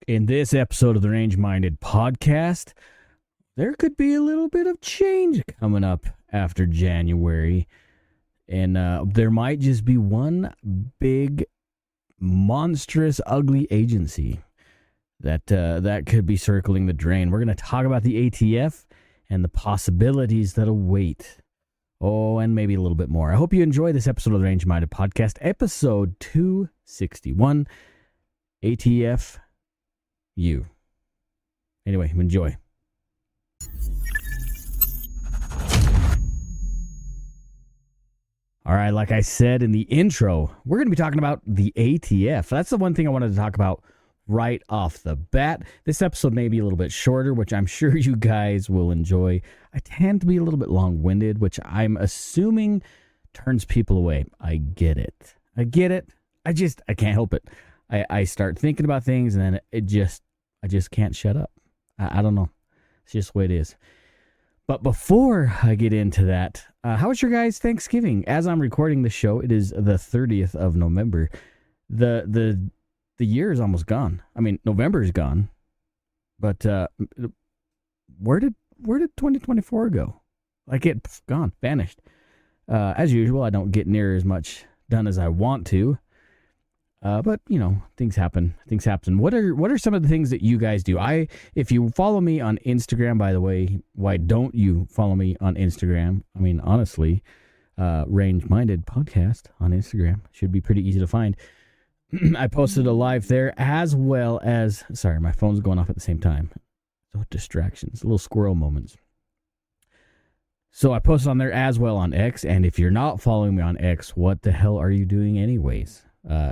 In this episode of the Range Minded podcast, there could be a little bit of change coming up after January. And there might just be one big, monstrous, ugly agency that could be circling the drain. We're going to talk about the ATF and the possibilities that await. Oh, and maybe a little bit more. I hope you enjoy this episode of the Range Minded podcast, episode 261, ATF You. Anyway, enjoy. All right, like I said in the intro, we're going to be talking about the ATF. That's the one thing I wanted to talk about right off the bat. This episode may be a little bit shorter, which I'm sure you guys will enjoy. I tend to be a little bit long-winded, which I'm assuming turns people away. I get it. I can't help it. I start thinking about things and then I just can't shut up. I don't know. It's just the way it is. But before I get into that, how was your guys' Thanksgiving? As I'm recording the show, it is the 30th of November. The year is almost gone. I mean, November is gone. But where did 2024 go? Like it's gone, vanished. As usual, I don't get near as much done as I want to. But you know, things happen. What are some of the things that you guys do? If you follow me on Instagram, by the way, why don't you follow me on Instagram? I mean, honestly, Range Minded Podcast on Instagram should be pretty easy to find. I posted a live there as well as, sorry, my phone's going off at the same time. So distractions, little squirrel moments. So I posted on there as well on X. And if you're not following me on X, what the hell are you doing anyways?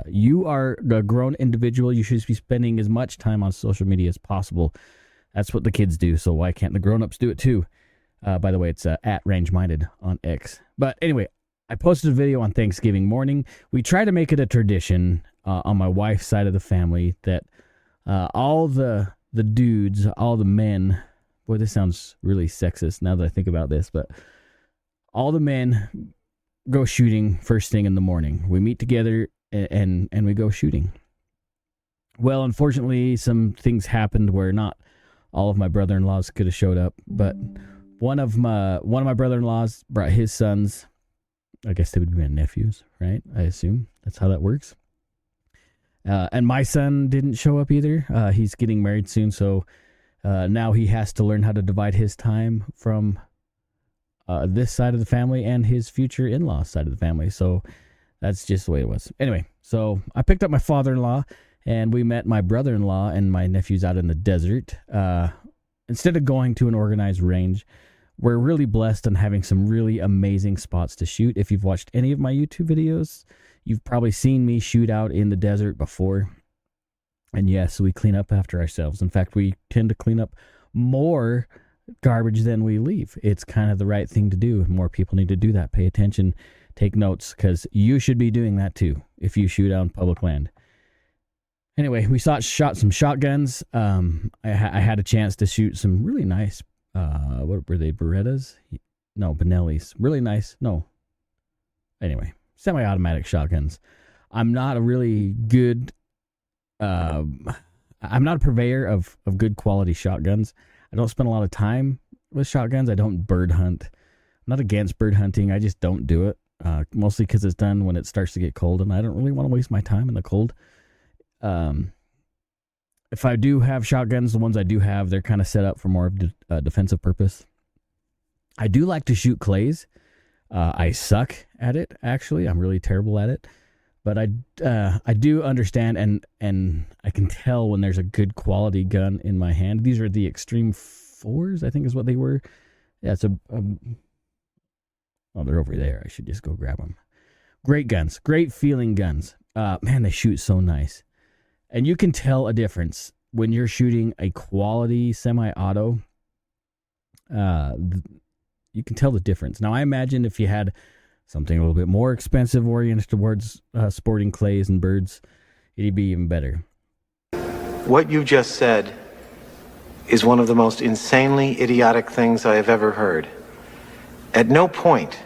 You are a grown individual. You should be spending as much time on social media as possible. That's what the kids do. So why can't the grown-ups do it too? By the way, it's at Range Minded on X. But anyway, I posted a video on Thanksgiving morning. We try to make it a tradition on my wife's side of the family that all the dudes, all the men, boy, this sounds really sexist now that I think about this, but all the men go shooting first thing in the morning. We meet together and we go shooting. Well, unfortunately, some things happened where not all of my brother-in-laws could have showed up, but one of my brother-in-laws brought his sons. I guess they would be my nephews, right? I assume that's how that works. And my son didn't show up either. He's getting married soon, so now he has to learn how to divide his time from this side of the family and his future in-law side of the family. So that's just the way it was. Anyway, so I picked up my father-in-law, and we met my brother-in-law and my nephews out in the desert. Instead of going to an organized range, we're really blessed on having some really amazing spots to shoot. If you've watched any of my YouTube videos, you've probably seen me shoot out in the desert before. And yes, we clean up after ourselves. In fact, we tend to clean up more garbage than we leave. It's kind of the right thing to do. More people need to do that. Pay attention. Take notes, because you should be doing that too if you shoot out on public land. Anyway, we shot some shotguns. I had a chance to shoot some really nice, what were they, Berettas? No, Benellis. Really nice. No. Anyway, semi-automatic shotguns. I'm not a really good, I'm not a purveyor of good quality shotguns. I don't spend a lot of time with shotguns. I don't bird hunt. I'm not against bird hunting. I just don't do it. Mostly because it's done when it starts to get cold, and I don't really want to waste my time in the cold. If I do have shotguns, the ones I do have, they're kind of set up for more of a defensive purpose. I do like to shoot clays. I suck at it, actually. I'm really terrible at it. But I do understand, and I can tell when there's a good quality gun in my hand. These are the Extreme 4s, I think is what they were. Yeah, it's oh, they're over there. I should just go grab them. Great guns. Great feeling guns. Man, they shoot so nice. And you can tell a difference when you're shooting a quality semi-auto. You can tell the difference. Now, I imagine if you had something a little bit more expensive oriented towards sporting clays and birds, it'd be even better. What you just said is one of the most insanely idiotic things I have ever heard. At no point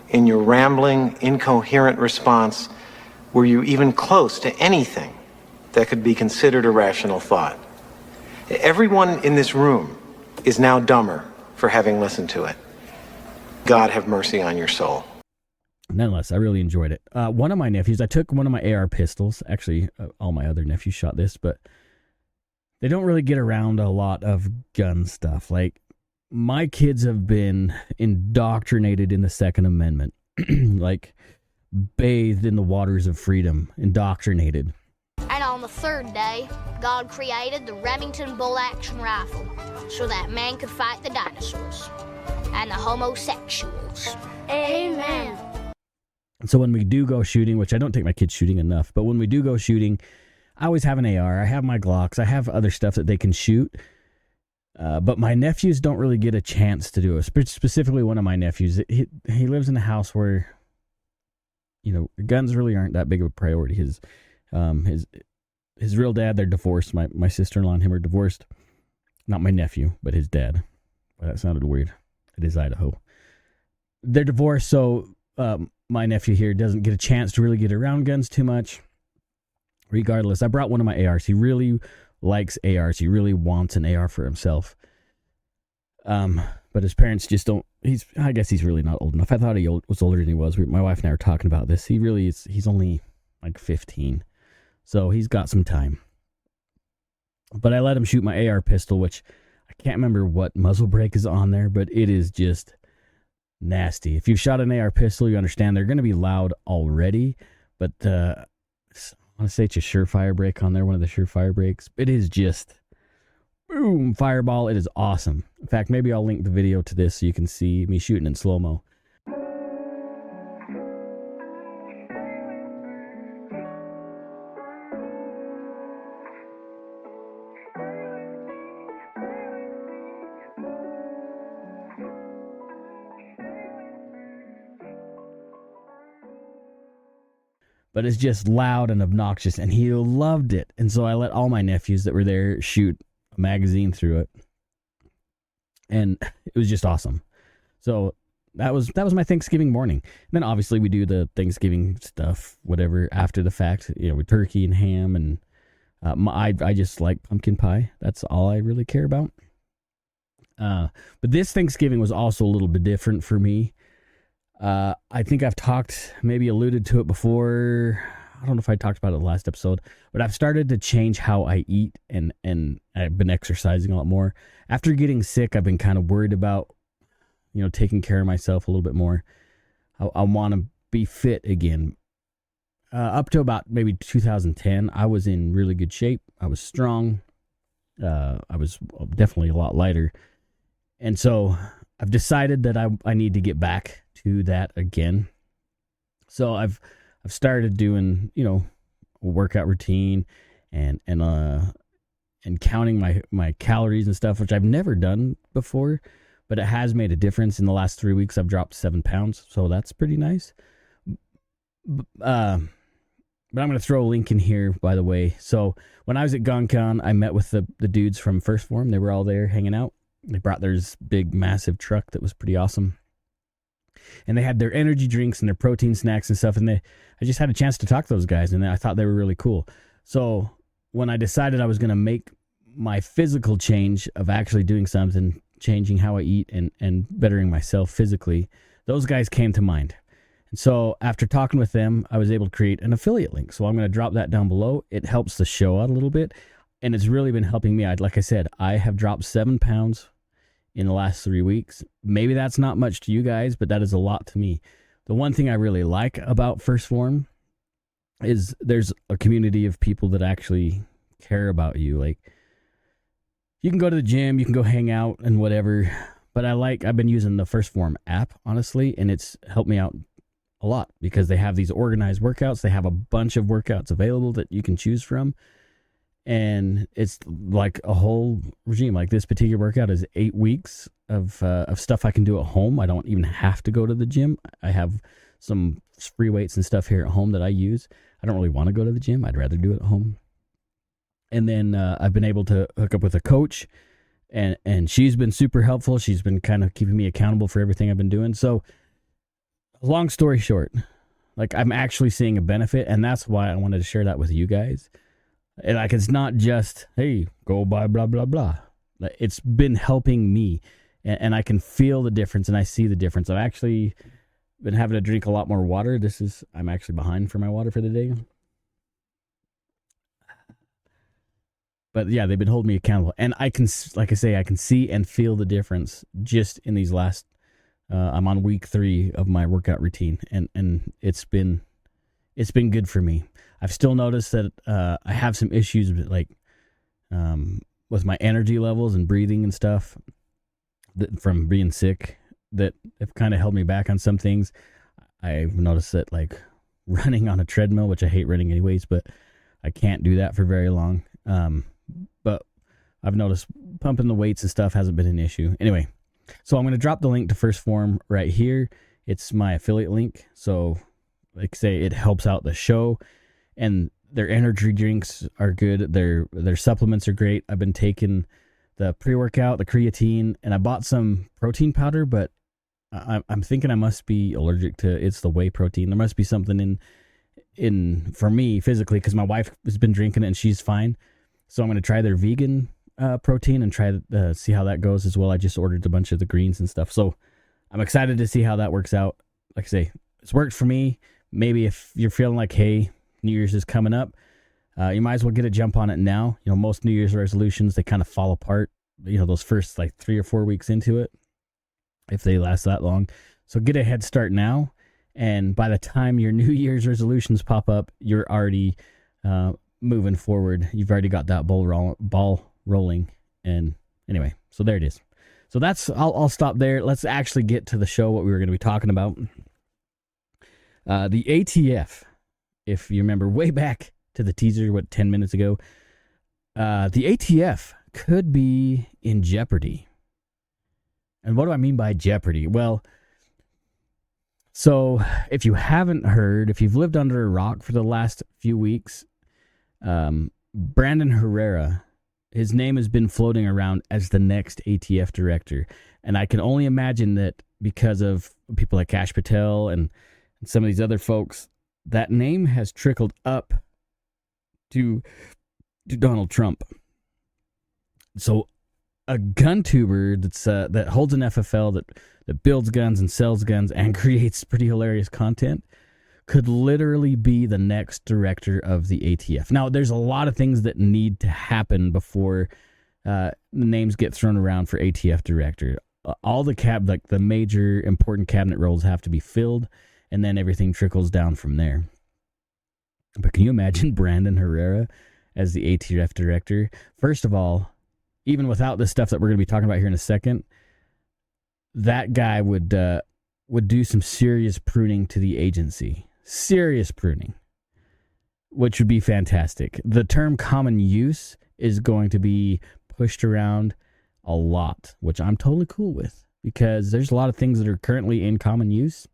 in your rambling, incoherent response were you even close to anything that could be considered a rational thought. Everyone in this room is now dumber for having listened to it. God have mercy on your soul. Nonetheless, I really enjoyed it. One of my nephews, I took one of my AR pistols. Actually, all my other nephews shot this, but they don't really get around a lot of gun stuff. Like, my kids have been indoctrinated in the Second Amendment, like bathed in the waters of freedom, indoctrinated. And on the third day, God created the Remington bolt-action rifle so that man could fight the dinosaurs and the homosexuals. Amen. So when we do go shooting, which I don't take my kids shooting enough, but when we do go shooting, I always have an AR. I have my Glocks. I have other stuff that they can shoot. But my nephews don't really get a chance to do it. Specifically, one of my nephews, he lives in a house where, guns really aren't that big of a priority. His real dad, they're divorced. My sister-in-law and him are divorced. Not my nephew, but his dad. Well, that sounded weird. It is Idaho. They're divorced, so my nephew here doesn't get a chance to really get around guns too much. Regardless, I brought one of my ARs. He really likes ARs. He really wants an AR for himself. But his parents just don't. I guess he's really not old enough. I thought he was older than he was. My wife and I were talking about this. He really is. He's only like 15, so he's got some time. But I let him shoot my AR pistol, which I can't remember what muzzle brake is on there, but it is just nasty. If you've shot an AR pistol, you understand they're going to be loud already, but I want to say it's a Surefire brake on there, one of the Surefire brakes. It is just boom, fireball. It is awesome. In fact, maybe I'll link the video to this so you can see me shooting in slow-mo. But it's just loud and obnoxious, and he loved it. And so I let all my nephews that were there shoot a magazine through it, and it was just awesome. So that was my Thanksgiving morning. And then obviously we do the Thanksgiving stuff, whatever, after the fact, with turkey and ham, and I just like pumpkin pie. That's all I really care about. But this Thanksgiving was also a little bit different for me. I think I've maybe alluded to it before. I don't know if I talked about it in the last episode, but I've started to change how I eat, and I've been exercising a lot more. After getting sick, I've been kind of worried about, taking care of myself a little bit more. I want to be fit again. Up to about maybe 2010, I was in really good shape. I was strong. I was definitely a lot lighter. And so I've decided that I need to get back to that again. So I've started doing, a workout routine and counting my calories and stuff, which I've never done before, but it has made a difference. In the last 3 weeks, I've dropped 7 pounds. So that's pretty nice. But I'm going to throw a link in here, by the way. So when I was at GonCon, I met with the dudes from Phorm. They were all there hanging out. They brought their big, massive truck that was pretty awesome. And they had their energy drinks and their protein snacks and stuff. And I just had a chance to talk to those guys, and I thought they were really cool. So when I decided I was going to make my physical change of actually doing something, changing how I eat and bettering myself physically, those guys came to mind. And so after talking with them, I was able to create an affiliate link. So I'm going to drop that down below. It helps the show out a little bit, and it's really been helping me. Like I said, I have dropped 7 pounds in the last 3 weeks. Maybe that's not much to you guys, but that is a lot to me. The one thing I really like about Phorm is there's a community of people that actually care about you. Like, you can go to the gym, you can go hang out and whatever, but I've been using the Phorm app, honestly, and it's helped me out a lot because they have these organized workouts. They have a bunch of workouts available that you can choose from. And it's like a whole regime. Like, this particular workout is 8 weeks of stuff I can do at home. I don't even have to go to the gym. I have some free weights and stuff here at home that I use. I don't really want to go to the gym. I'd rather do it at home. And then I've been able to hook up with a coach, and she's been super helpful. She's been kind of keeping me accountable for everything I've been doing. So, long story short, like, I'm actually seeing a benefit, and that's why I wanted to share that with you guys. And like, it's not just, hey, go buy blah, blah, blah. It's been helping me, and I can feel the difference, and I see the difference. I've actually been having to drink a lot more water. I'm actually behind for my water for the day. But yeah, they've been holding me accountable. And I can, like I say, I can see and feel the difference just in these last, I'm on week 3 of my workout routine, and it's been good for me. I've still noticed that I have some issues with, like, with my energy levels and breathing and stuff from being sick that have kind of held me back on some things. I've noticed that, like, running on a treadmill, which I hate running anyways, but I can't do that for very long. But I've noticed pumping the weights and stuff hasn't been an issue. Anyway, so I'm going to drop the link to First Phorm right here. It's my affiliate link. So, like I say, it helps out the show, and their energy drinks are good. Their supplements are great. I've been taking the pre-workout, the creatine, and I bought some protein powder, but I'm thinking I must be allergic to it's the whey protein. There must be something in for me physically, because my wife has been drinking it and she's fine. So I'm going to try their vegan protein and try to see how that goes as well. I just ordered a bunch of the greens and stuff. So I'm excited to see how that works out. Like I say, it's worked for me. Maybe if you're feeling like, hey, New Year's is coming up, you might as well get a jump on it now. You know, most New Year's resolutions, they kind of fall apart, you know, those first like 3 or 4 weeks into it, if they last that long. So get a head start now. And by the time your New Year's resolutions pop up, you're already moving forward. You've already got that ball rolling. And anyway, so there it is. So I'll stop there. Let's actually get to the show, what we were going to be talking about. The ATF, if you remember way back to the teaser, 10 minutes ago, the ATF could be in jeopardy. And what do I mean by jeopardy? Well, so if you haven't heard, if you've lived under a rock for the last few weeks, Brandon Herrera, his name has been floating around as the next ATF director. And I can only imagine that because of people like Kash Patel and some of these other folks, that name has trickled up to Donald Trump. So a gun tuber that holds an FFL, that builds guns and sells guns and creates pretty hilarious content could literally be the next director of the ATF. Now, there's a lot of things that need to happen before names get thrown around for ATF director. All the the major important cabinet roles have to be filled, and then everything trickles down from there. But can you imagine Brandon Herrera as the ATF director? First of all, even without the stuff that we're going to be talking about here in a second, that guy would do some serious pruning to the agency. Serious pruning, which would be fantastic. The term common use is going to be pushed around a lot, which I'm totally cool with, because there's a lot of things that are currently in common use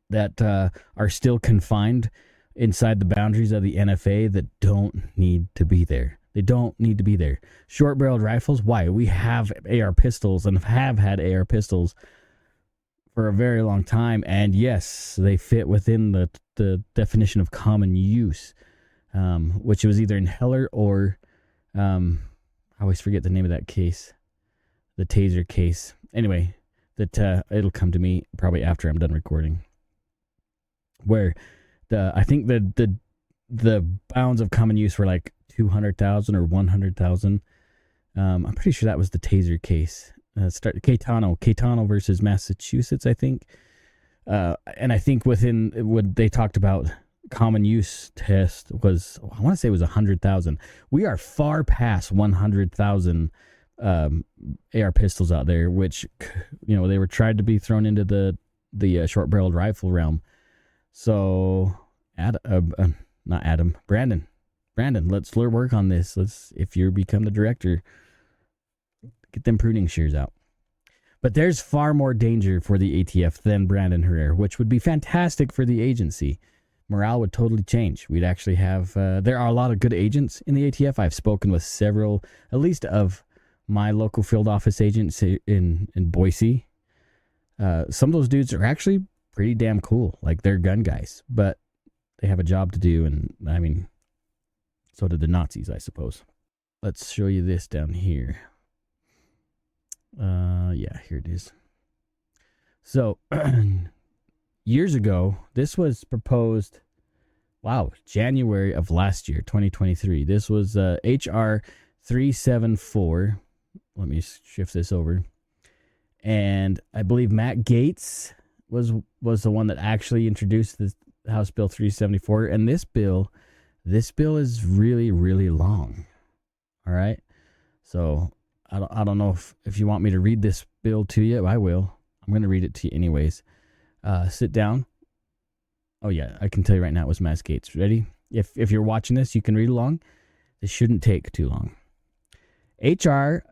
that are still confined inside the boundaries of the NFA that don't need to be there. They don't need to be there. Short-barreled rifles, why? We have AR pistols and have had AR pistols for a very long time, and yes, they fit within the definition of common use, which was either in Heller or I always forget the name of that case, the taser case. Anyway, that it'll come to me probably after I'm done recording, where I think the bounds of common use were like 200,000 or 100,000. I'm pretty sure that was the taser case. Caetano versus Massachusetts, I think. And I think within what they talked about, common use test was, I want to say it was 100,000. We are far past 100,000 AR pistols out there, which, you know, they were tried to be thrown into the short-barreled rifle realm. So, Brandon, let's work on this. If you become the director, get them pruning shears out. But there's far more danger for the ATF than Brandon Herrera, which would be fantastic for the agency. Morale would totally change. We'd actually have, there are a lot of good agents in the ATF. I've spoken with several, at least of my local field office agents in Boise. Some of those dudes are actually pretty damn cool. Like, they're gun guys, but they have a job to do. And I mean, So did the Nazis, I suppose. Let's show you this down here. Yeah, here it is. So, years ago, this was proposed, January of last year, 2023. This was HR 374. Let me shift this over. And I believe Matt Gaetz was the one that actually introduced the House Bill 374. And this bill is really, really long. All right. So I don't know if you want me to read this bill to you. I will. I'm going to read it to you anyways. Sit down. Oh, yeah. I can tell you right now it was Matt Gaetz. Ready? If you're watching this, you can read along. This shouldn't take too long. HR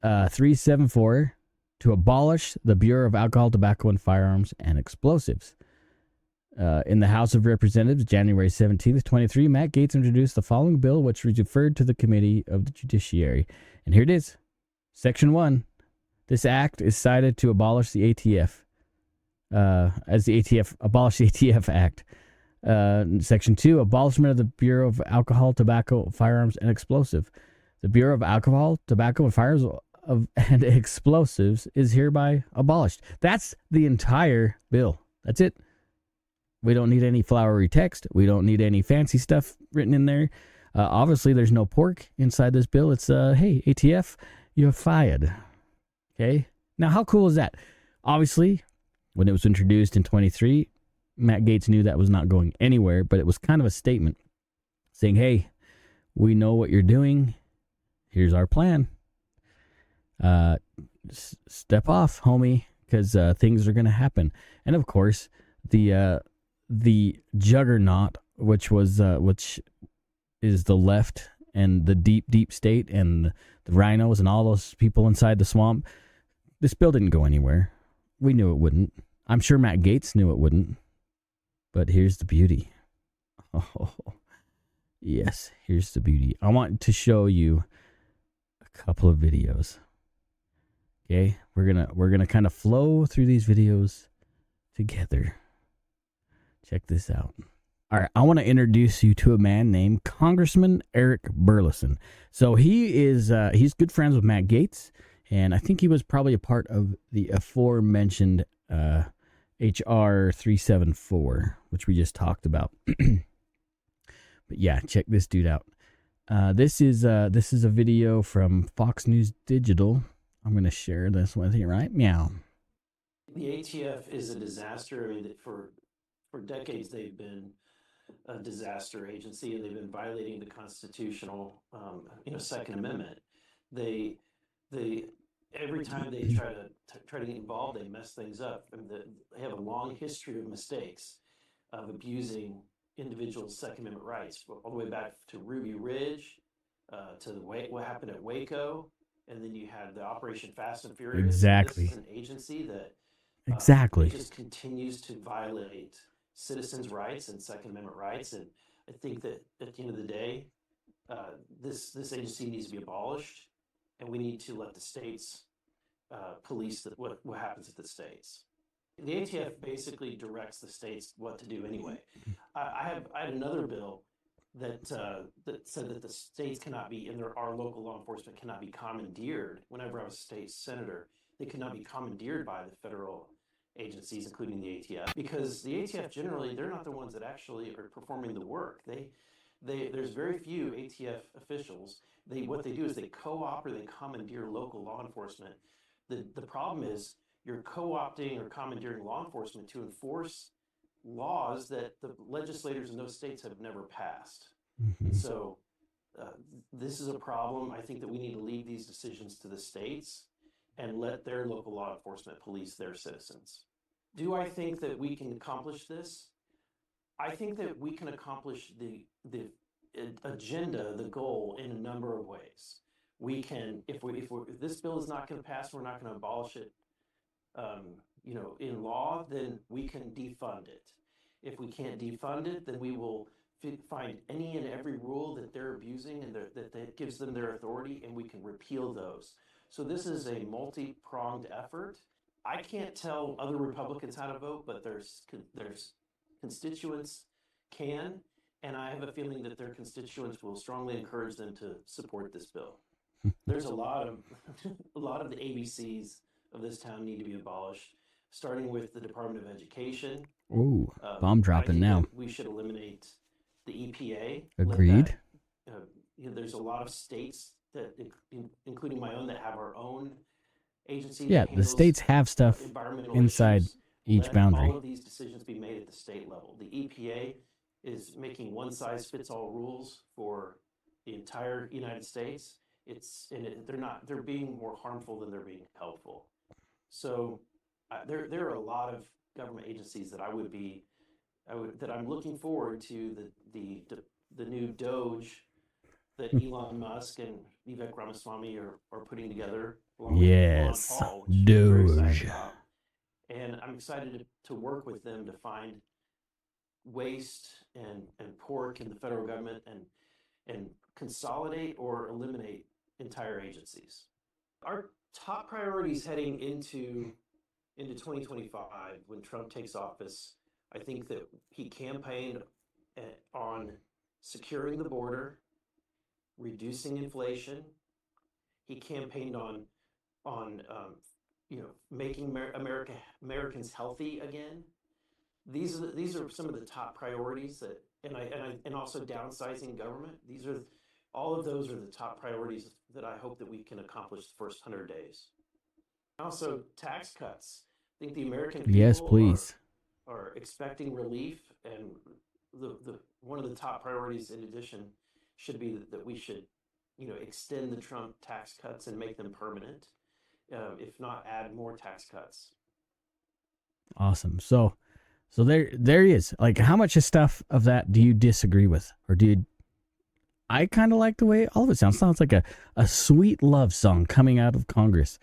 374 to abolish the Bureau of Alcohol, Tobacco, and Firearms and Explosives. In the House of Representatives, January 17th, 23, Matt Gaetz introduced the following bill, which was referred to the Committee of the Judiciary. And here it is. Section 1. This act is cited to abolish the ATF, as the ATF, abolish the ATF Act. Section 2, abolishment of the Bureau of Alcohol, Tobacco, Firearms, and Explosive. The Bureau of Alcohol, Tobacco, and Firearms and Explosives is hereby abolished. That's the entire bill. That's it. We don't need any flowery text. We don't need any fancy stuff written in there. Obviously, there's no pork inside this bill. It's, hey, ATF, you're fired. Okay? Now, how cool is that? Obviously, when it was introduced in 23, Matt Gaetz knew that was not going anywhere, but it was kind of a statement saying, hey, we know what you're doing. Here's our plan. Step off, homie, because things are going to happen. And of course, the juggernaut, which is the left and the deep state and the rhinos and all those people inside the swamp, this bill didn't go anywhere. We knew it wouldn't. I'm sure Matt Gaetz knew it wouldn't. But here's the beauty. Oh, yes, here's the beauty. I want to show you a couple of videos. Okay, we're gonna kind of flow through these videos together. Check this out. All right, I want to introduce you to a man named Congressman Eric Burleson. So he's good friends with Matt Gaetz, and I think he was probably a part of the aforementioned HR 374, which we just talked about. But yeah, check this dude out. This is a video from Fox News Digital. I'm going to share this with you, right? Meow. The ATF is a disaster. I mean, for decades they've been a disaster agency, and they've been violating the constitutional, Second Amendment. They every time they try to get involved, they mess things up. I mean, they have a long history of mistakes, of abusing individuals' Second Amendment rights, all the way back to Ruby Ridge, to what happened at Waco, and then you had the Operation Fast and Furious. Exactly. This is an agency that Exactly. just continues to violate citizens' rights and Second Amendment rights. And I think that at the end of the day, this agency needs to be abolished, and we need to let the states police what happens at the states. The ATF basically directs the states what to do anyway. I had another bill that said that the states cannot be, and our local law enforcement cannot be commandeered. Whenever I was a state senator, they could not be commandeered by the federal agencies, including the ATF, because the ATF generally, they're not the ones that actually are performing the work. There's very few ATF officials. What they do is they co-opt or they commandeer local law enforcement. The problem is you're co-opting or commandeering law enforcement to enforce laws that the legislators in those states have never passed. Mm-hmm. And so this is a problem. I think that we need to leave these decisions to the states and let their local law enforcement police their citizens. Do I think that we can accomplish this? I think that we can accomplish the agenda, the goal, in a number of ways. We can, if this bill is not going to pass, we're not going to abolish it, in law, then we can defund it. If we can't defund it, then we will find any and every rule that they're abusing and that gives them their authority, and we can repeal those. So this is a multi-pronged effort. I can't tell other Republicans how to vote, but there's constituents can, And I have a feeling that their constituents will strongly encourage them to support this bill. There's a lot of a lot of the ABCs of this town need to be abolished, starting with the Department of Education. Ooh, bomb I dropping think now. that we should eliminate the EPA. Agreed. There's a lot of states that, including my own, that have our own agency. Yeah, that the handles states have stuff environmental inside issues. each Let boundary. all of these decisions be made at the state level. The EPA is making one-size-fits-all rules for the entire United States. They're being more harmful than they're being helpful. So there are a lot of government agencies that that I'm looking forward to the new Doge that Elon Musk and Vivek Ramaswamy are putting together, along with Ron Yes, Paul, which I'm very excited Doge. about. And I'm excited to work with them to find waste and pork in the federal government and consolidate or eliminate entire agencies. Our top priorities heading into 2025, when Trump takes office, I think that he campaigned on securing the border, reducing inflation. He campaigned on making Americans healthy again. These are some of the top priorities and also downsizing government. All of those are the top priorities that I hope that we can accomplish the first 100 days. Also, tax cuts. I think the American people Yes, please. are expecting relief, and the one of the top priorities, in addition, should be that we should, extend the Trump tax cuts and make them permanent. If not, add more tax cuts. Awesome. So there he is. Like, how much of stuff of that do you disagree with, or do you? I kind of like the way all of it sounds. Sounds like a sweet love song coming out of Congress.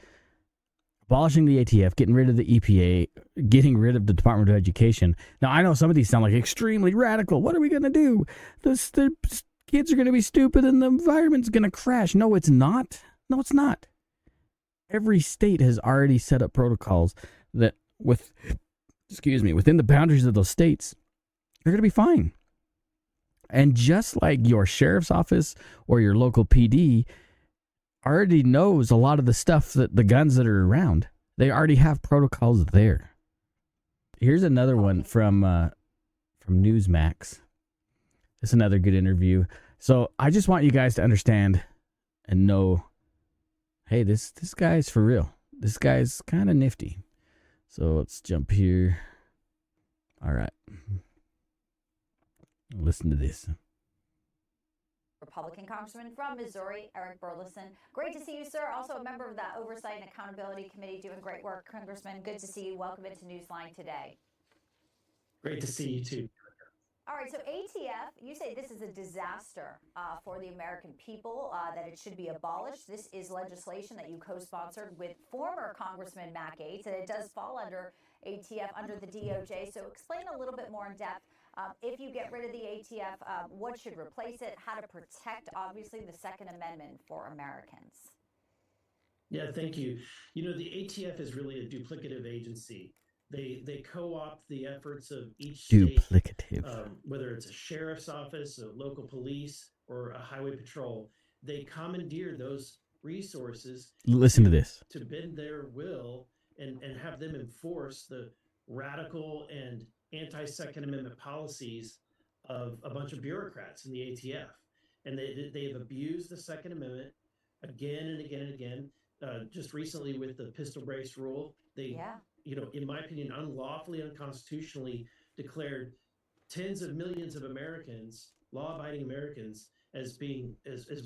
Abolishing the ATF, getting rid of the EPA, getting rid of the Department of Education. Now, I know some of these sound like extremely radical. What are we going to do? The kids are going to be stupid and the environment's going to crash. No, it's not. No, it's not. Every state has already set up protocols that within the boundaries of those states, they're going to be fine. And just like your sheriff's office or your local PD already knows a lot of the stuff that the guns that are around, they already have protocols there. Here's another one from Newsmax. This is another good interview. So I just want you guys to understand and know, hey, this guy's for real. This guy's kind of nifty. So let's jump here. All right. Listen to this. Republican Congressman from Missouri, Eric Burleson. Great to see you, sir. Also a member of the Oversight and Accountability Committee, doing great work. Congressman, good to see you. Welcome into Newsline today. Great to see you too. All right, so ATF, you say this is a disaster for the American people, that it should be abolished. This is legislation that you co-sponsored with former Congressman Matt Gaetz, and it does fall under ATF, under the DOJ. So explain a little bit more in depth. If you get rid of the ATF, what should replace it, how to protect, obviously, the Second Amendment for Americans. Yeah, thank you. The ATF is really a duplicative agency. They co-opt the efforts of each state, duplicative. whether it's a sheriff's office, a local police, or a highway patrol. They commandeer those resources. Listen to this. To bend their will and have them enforce the radical and anti-Second Amendment policies of a bunch of bureaucrats in the ATF. And they have abused the Second Amendment again and again and again. Just recently with the pistol brace rule, they, in my opinion, unlawfully, unconstitutionally declared tens of millions of Americans, law-abiding Americans, as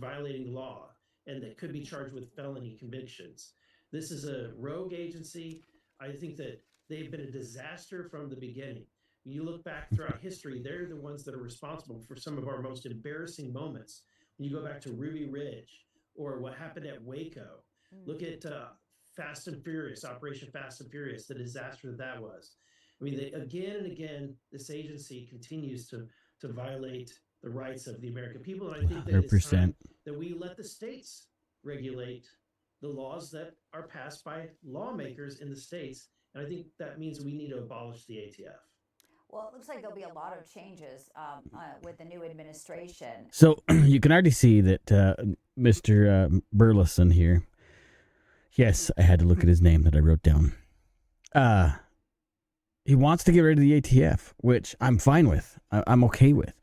violating the law, and that could be charged with felony convictions. This is a rogue agency. I think that they've been a disaster from the beginning. When you look back throughout history, they're the ones that are responsible for some of our most embarrassing moments. When you go back to Ruby Ridge or what happened at Waco, look at Fast and Furious, Operation Fast and Furious, the disaster that was. I mean, again and again, this agency continues to violate the rights of the American people. And I think that 100%. it's time that we let the states regulate the laws that are passed by lawmakers in the states. And I think that means we need to abolish the ATF. Well, it looks like there'll be a lot of changes with the new administration. So you can already see that Mr. Burleson here, yes, I had to look at his name that I wrote down. He wants to get rid of the ATF, which I'm fine with. I'm okay with.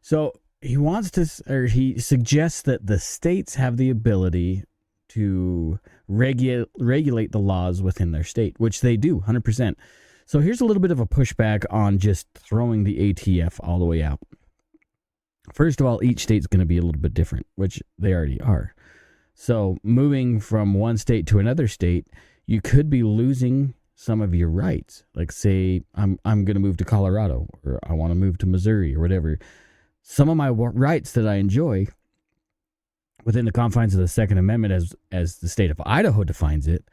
So he wants to, or he suggests that the states have the ability to regulate the laws within their state, which they do, 100%. So here's a little bit of a pushback on just throwing the ATF all the way out. First of all, each state's going to be a little bit different, which they already are. So moving from one state to another state, you could be losing some of your rights. Like say, I'm going to move to Colorado, or I want to move to Missouri, or whatever. Some of my rights that I enjoy within the confines of the Second Amendment, as the state of Idaho defines it,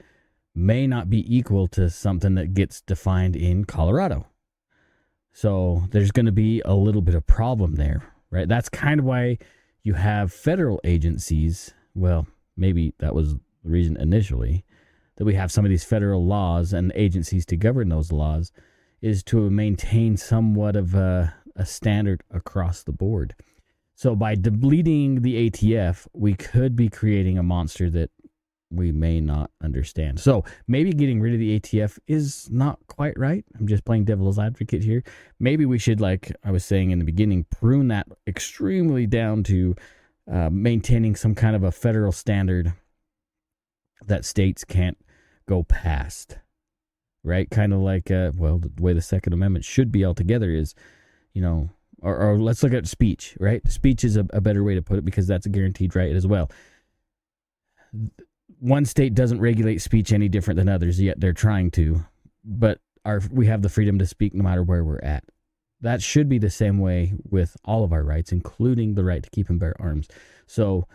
may not be equal to something that gets defined in Colorado. So there's going to be a little bit of problem there, right? That's kind of why you have federal agencies. Well, maybe that was the reason initially that we have some of these federal laws and agencies to govern those laws, is to maintain somewhat of a standard across the board. So by deleting the ATF, we could be creating a monster that we may not understand. So maybe getting rid of the ATF is not quite right. I'm just playing devil's advocate here. Maybe we should, like I was saying in the beginning, prune that extremely down to maintaining some kind of a federal standard that states can't go past, right? Kind of like, the way the Second Amendment should be altogether is, or let's look at speech, right? Speech is a better way to put it, because that's a guaranteed right as well. One state doesn't regulate speech any different than others, yet they're trying to, but we have the freedom to speak no matter where we're at. That should be the same way with all of our rights, including the right to keep and bear arms. So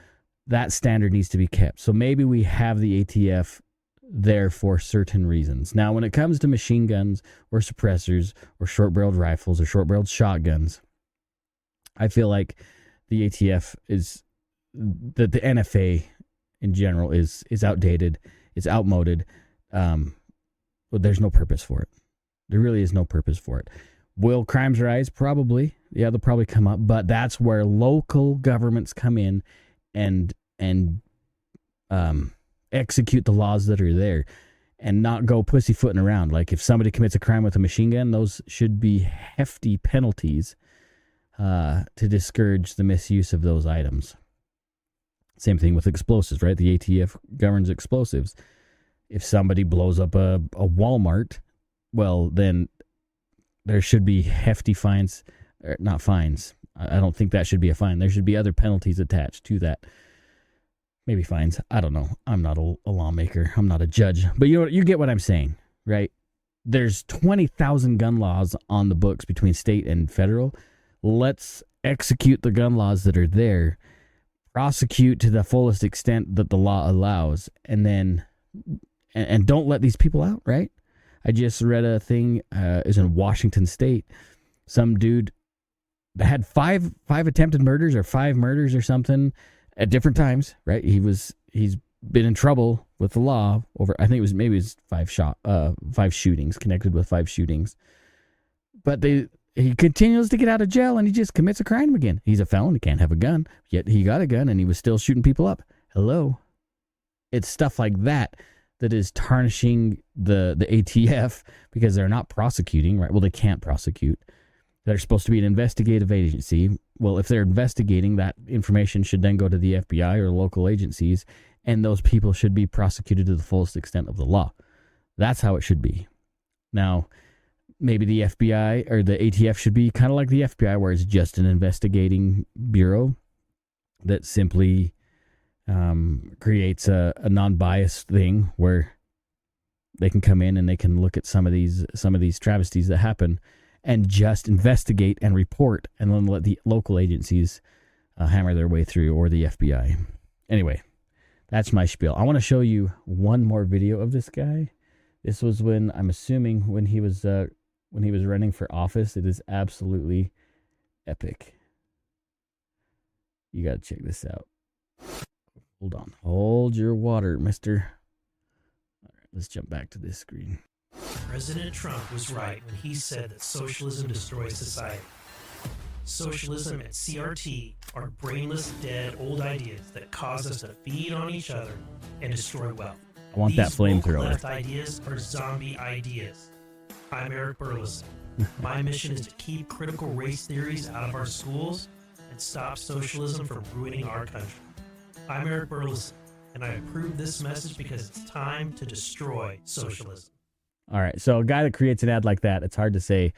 that standard needs to be kept. So maybe we have the ATF there for certain reasons. Now, when it comes to machine guns or suppressors or short-barreled rifles or short-barreled shotguns, I feel like the ATF is, the NFA in general is outdated, it's outmoded. But there's no purpose for it. There really is no purpose for it. Will crimes rise? Probably. Yeah, they'll probably come up, but that's where local governments come in and execute the laws that are there and not go pussyfooting around. Like if somebody commits a crime with a machine gun, those should be hefty penalties to discourage the misuse of those items. Same thing with explosives, right? The ATF governs explosives. If somebody blows up a Walmart, well, then there should be hefty fines, or not fines. I don't think that should be a fine. There should be other penalties attached to that. Maybe fines. I don't know. I'm not a lawmaker. I'm not a judge. But you get what I'm saying, right? There's 20,000 gun laws on the books between state and federal. Let's execute the gun laws that are there, prosecute to the fullest extent that the law allows, and then and don't let these people out, right? I just read a thing, is in Washington State. Some dude had five attempted murders or 5 murders or something at different times, right? He's been in trouble with the law over, I think it was 5 shootings, connected with 5 shootings. But he continues to get out of jail and he just commits a crime again. He's a felon, he can't have a gun, yet he got a gun and he was still shooting people up. Hello? It's stuff like that is tarnishing the ATF because they're not prosecuting, right? Well, they can't prosecute. They're supposed to be an investigative agency. Well, if they're investigating, that information should then go to the FBI or local agencies, and those people should be prosecuted to the fullest extent of the law. That's how it should be. Now, maybe the FBI or the ATF should be kind of like the FBI, where it's just an investigating bureau that simply creates a non-biased thing where they can come in and they can look at some of these travesties that happen and just investigate and report, and then let the local agencies hammer their way through, or the FBI. Anyway, that's my spiel. I want to show you one more video of this guy. This was when he was running for office. It is absolutely epic. You got to check this out. Hold on. Hold your water, mister. All right, let's jump back to this screen. President Trump was right when he said that socialism destroys society. Socialism and CRT are brainless, dead, old ideas that cause us to feed on each other and destroy wealth. I want that These woke flamethrower. left ideas are zombie ideas. I'm Eric Burleson. My mission is to keep critical race theories out of our schools and stop socialism from ruining our country. I'm Eric Burleson, and I approve this message because it's time to destroy socialism. All right. So a guy that creates an ad like that, it's hard to say,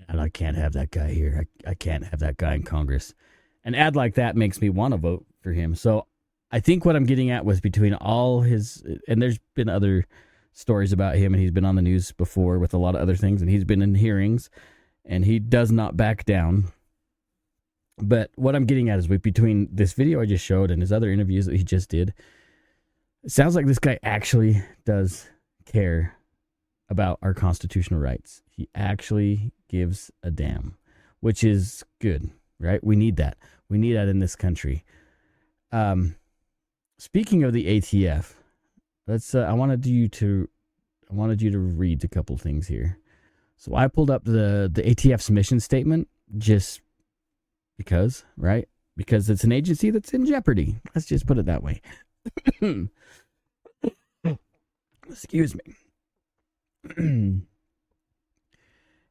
I can't have that guy here. I can't have that guy in Congress. An ad like that makes me want to vote for him. So I think what I'm getting at was between all his, and there's been other stories about him, and he's been on the news before with a lot of other things, and he's been in hearings, and he does not back down. But what I'm getting at is between this video I just showed and his other interviews that he just did, it sounds like this guy actually does care about our constitutional rights. He actually gives a damn, which is good, right? We need that. We need that in this country. Speaking of the ATF, I wanted you to read a couple things here. So I pulled up the ATF's mission statement just because, right? Because it's an agency that's in jeopardy. Let's just put it that way. Excuse me. And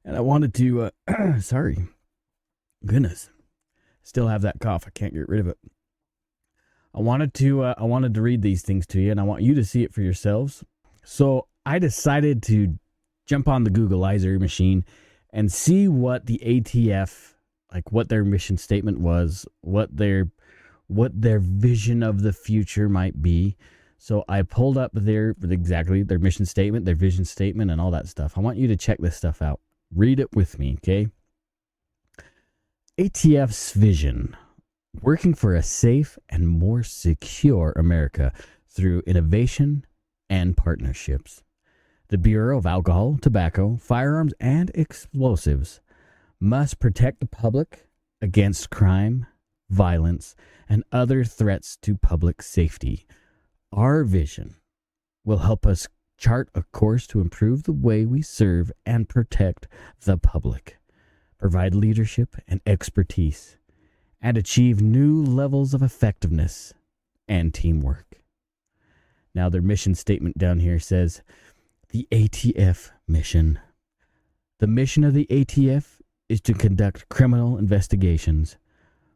I wanted to, sorry, goodness, still have that cough. I can't get rid of it. I wanted to read these things to you, and I want you to see it for yourselves. So I decided to jump on the Googleizer machine and see what the ATF, like what their mission statement was, what their vision of the future might be. So I pulled up their mission statement, their vision statement, and all that stuff. I want you to check this stuff out. Read it with me, okay? ATF's vision: working for a safe and more secure America through innovation and partnerships. The Bureau of Alcohol, Tobacco, Firearms, and Explosives must protect the public against crime, violence, and other threats to public safety. Our vision will help us chart a course to improve the way we serve and protect the public, provide leadership and expertise, and achieve new levels of effectiveness and teamwork. Now, their mission statement down here says, the ATF mission. The mission of the ATF is to conduct criminal investigations,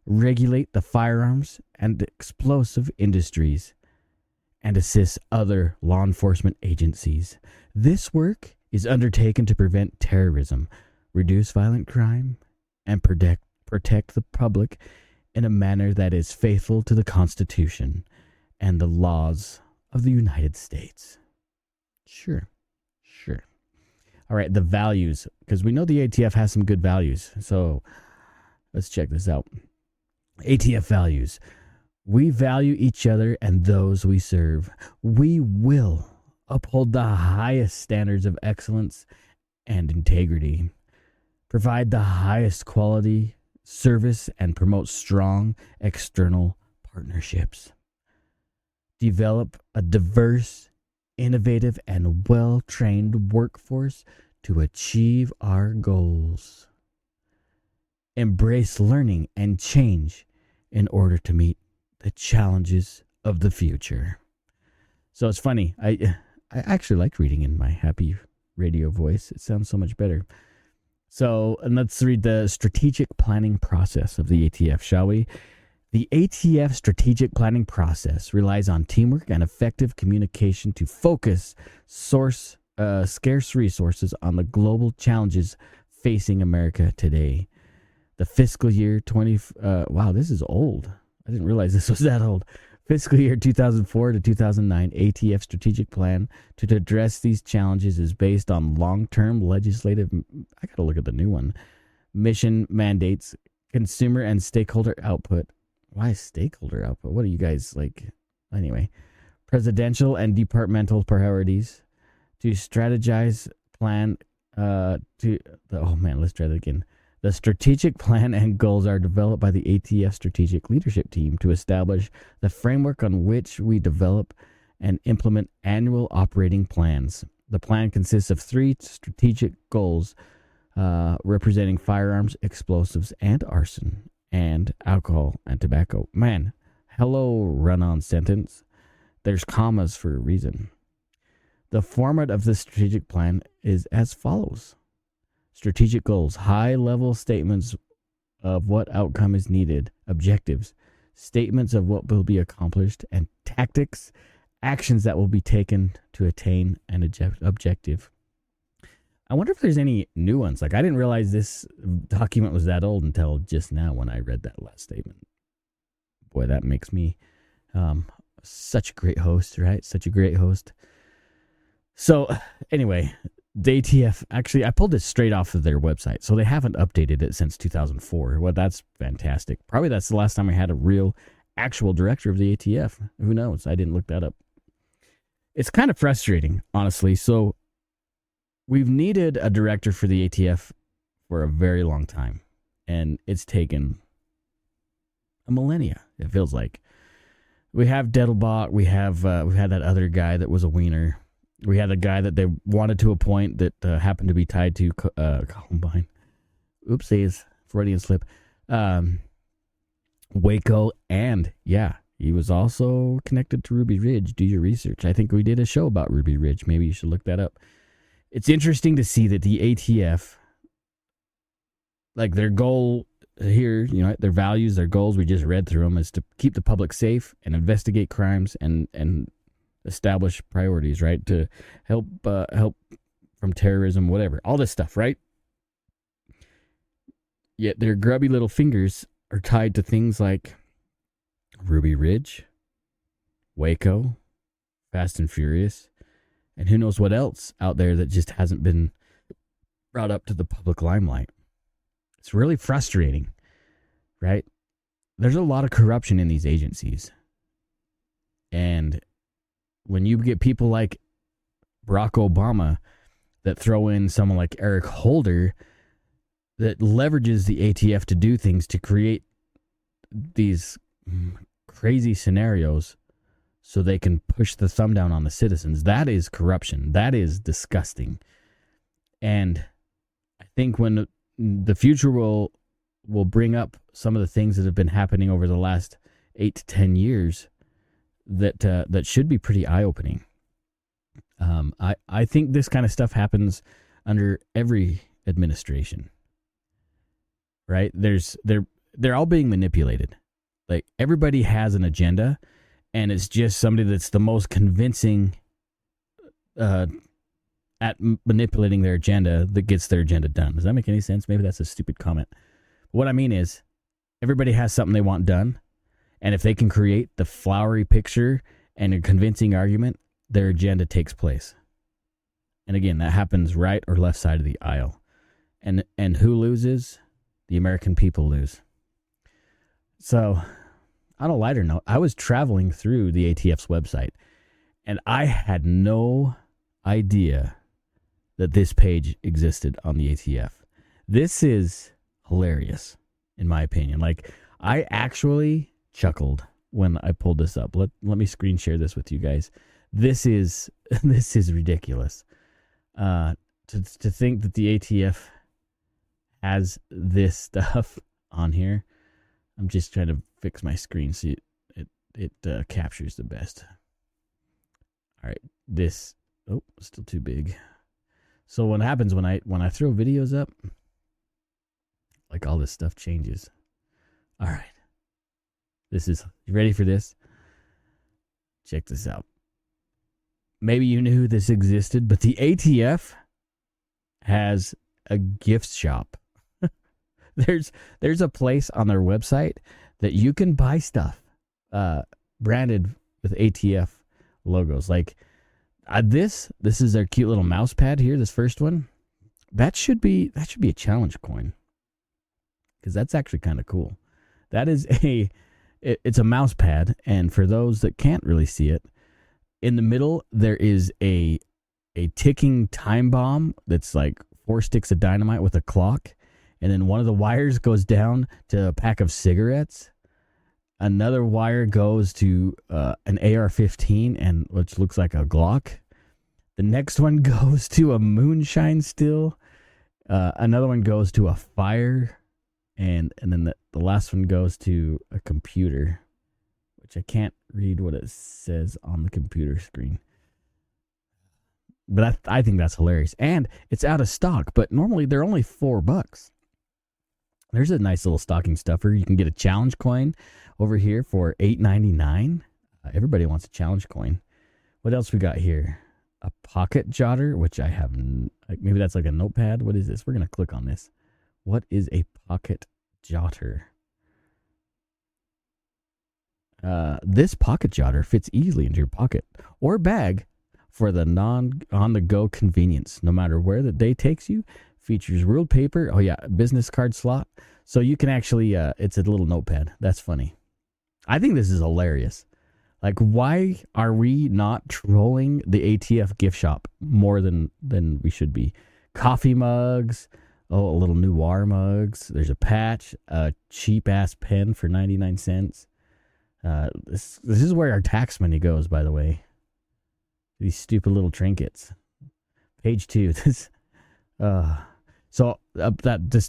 regulate the firearms and explosive industries, and assist other law enforcement agencies. This work is undertaken to prevent terrorism, reduce violent crime, and protect the public in a manner that is faithful to the Constitution and the laws of the United States. Sure. All right, the values, because we know the ATF has some good values. So let's check this out. ATF values. We value each other and those we serve. We will uphold the highest standards of excellence and integrity, provide the highest quality service, and promote strong external partnerships. Develop a diverse, innovative, and well-trained workforce to achieve our goals. Embrace learning and change in order to meet the challenges of the future. So it's funny. I actually like reading in my happy radio voice. It sounds so much better. So, and let's read the strategic planning process of the ATF, shall we? The ATF strategic planning process relies on teamwork and effective communication to focus scarce resources on the global challenges facing America today. The fiscal year wow, this is old. I didn't realize this was that old. Fiscal year 2004 to 2009 ATF strategic plan to address these challenges is based on long-term legislative, I got to look at the new one, mission mandates, consumer and stakeholder output. Why stakeholder output? What are you guys like? Anyway, presidential and departmental priorities to strategize plan let's try that again. The strategic plan and goals are developed by the ATF strategic leadership team to establish the framework on which we develop and implement annual operating plans. The plan consists of 3 strategic goals representing firearms, explosives, and arson, and alcohol and tobacco. Man, hello, run-on sentence. There's commas for a reason. The format of the strategic plan is as follows. Strategic goals, high-level statements of what outcome is needed, objectives, statements of what will be accomplished, and tactics, actions that will be taken to attain an objective. I wonder if there's any new ones. Like, I didn't realize this document was that old until just now when I read that last statement. Boy, that makes me such a great host, right? Such a great host. So, anyway, the ATF, actually, I pulled this straight off of their website, so they haven't updated it since 2004. Well, that's fantastic. Probably that's the last time I had a real, actual director of the ATF. Who knows? I didn't look that up. It's kind of frustrating, honestly. So, we've needed a director for the ATF for a very long time, and it's taken a millennia, it feels like. We have Dettelbach, we've had that other guy that was a wiener. We had a guy that they wanted to appoint that happened to be tied to Columbine. Oopsies, Freudian slip. Waco, and yeah, he was also connected to Ruby Ridge. Do your research. I think we did a show about Ruby Ridge. Maybe you should look that up. It's interesting to see that the ATF, like their goal here, you know, their values, their goals, we just read through them, is to keep the public safe and investigate crimes and establish priorities, right? To help from terrorism, whatever, all this stuff, right? Yet their grubby little fingers are tied to things like Ruby Ridge, Waco, Fast and Furious, and who knows what else out there that just hasn't been brought up to the public limelight. It's really frustrating, right? There's a lot of corruption in these agencies. And when you get people like Barack Obama that throw in someone like Eric Holder that leverages the ATF to do things to create these crazy scenarios so they can push the thumb down on the citizens, that is corruption. That is disgusting. And I think when the future will bring up some of the things that have been happening over the last 8 to 10 years that should be pretty eye-opening. I think this kind of stuff happens under every administration, right? They're all being manipulated. Like, everybody has an agenda, and it's just somebody that's the most convincing at manipulating their agenda that gets their agenda done. Does that make any sense? Maybe that's a stupid comment. What I mean is, everybody has something they want done, and if they can create the flowery picture and a convincing argument, their agenda takes place. And again, that happens right or left side of the aisle. And who loses? The American people lose. So, on a lighter note, I was traveling through the ATF's website, and I had no idea that this page existed on the ATF. This is hilarious, in my opinion. Like, I actually chuckled when I pulled this up. Let me screen share this with you guys. This is ridiculous. To think that the ATF has this stuff on here. I'm just trying to fix my screen so it captures the best. All right, this still too big. So what happens when I throw videos up? Like, all this stuff changes. All right, you ready for this? Check this out. Maybe you knew this existed, but the ATF has a gift shop. There's a place on their website that you can buy stuff branded with ATF logos. Like this is their cute little mouse pad here. This first one, that should be a challenge coin, because that's actually kind of cool. That is it's a mouse pad, and for those that can't really see it, in the middle there is a ticking time bomb that's like 4 sticks of dynamite with a clock. And then one of the wires goes down to a pack of cigarettes. Another wire goes to an AR-15, and which looks like a Glock. The next one goes to a moonshine still. Another one goes to a fire. And then the last one goes to a computer, which I can't read what it says on the computer screen. But I think that's hilarious. And it's out of stock, but normally they're only $4. There's a nice little stocking stuffer. You can get a challenge coin over here for $8.99. Everybody wants a challenge coin. What else we got here? A pocket jotter, which I have. Maybe that's like a notepad. What is this? We're going to click on this. What is a pocket jotter? This pocket jotter fits easily into your pocket or bag for the on-the-go convenience. No matter where the day takes you, features ruled paper. Oh yeah, business card slot. So you can actually, it's a little notepad. That's funny. I think this is hilarious. Like, why are we not trolling the ATF gift shop more than we should be? Coffee mugs. Oh, a little Noir mugs. There's a patch, a cheap-ass pen for 99 cents. This is where our tax money goes, by the way. These stupid little trinkets. Page 2. This